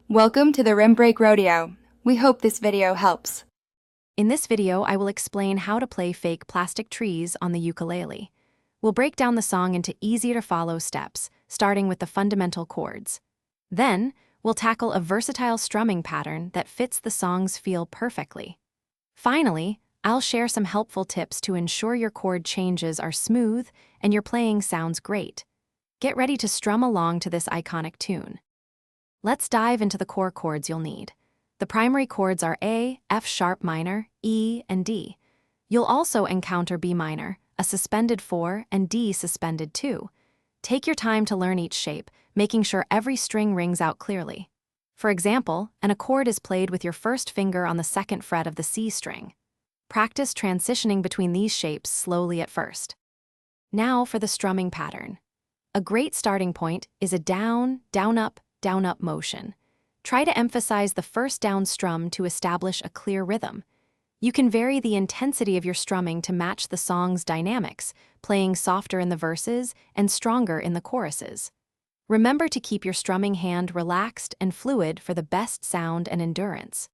Welcome to the Rim Break Rodeo. We hope this video helps. In this video, I will explain how to play fake plastic trees on the ukulele. We'll break down the song into easy-to-follow steps, starting with the fundamental chords. Then, we'll tackle a versatile strumming pattern that fits the song's feel perfectly. Finally, I'll share some helpful tips to ensure your chord changes are smooth and your playing sounds great. Get ready to strum along to this iconic tune. Let's dive into the core chords you'll need. The primary chords are A, F sharp minor, E, and D. You'll also encounter B minor, a suspended 4, and D suspended 2. Take your time to learn each shape, making sure every string rings out clearly. For example, an chord is played with your first finger on the second fret of the C string. Practice transitioning between these shapes slowly at first. Now for the strumming pattern. A great starting point is a down, down-up motion. Try to emphasize the first down strum to establish a clear rhythm. You can vary the intensity of your strumming to match the song's dynamics, playing softer in the verses and stronger in the choruses. Remember to keep your strumming hand relaxed and fluid for the best sound and endurance.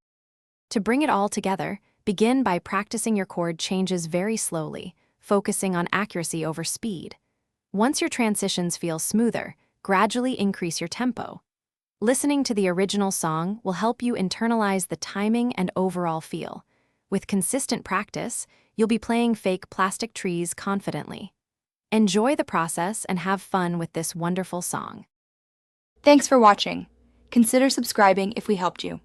To bring it all together, begin by practicing your chord changes very slowly, focusing on accuracy over speed. Once your transitions feel smoother, gradually increase your tempo. Listening to the original song will help you internalize the timing and overall feel. With consistent practice, you'll be playing fake plastic trees confidently. Enjoy the process and have fun with this wonderful song. Thanks for watching. Consider subscribing if we helped you.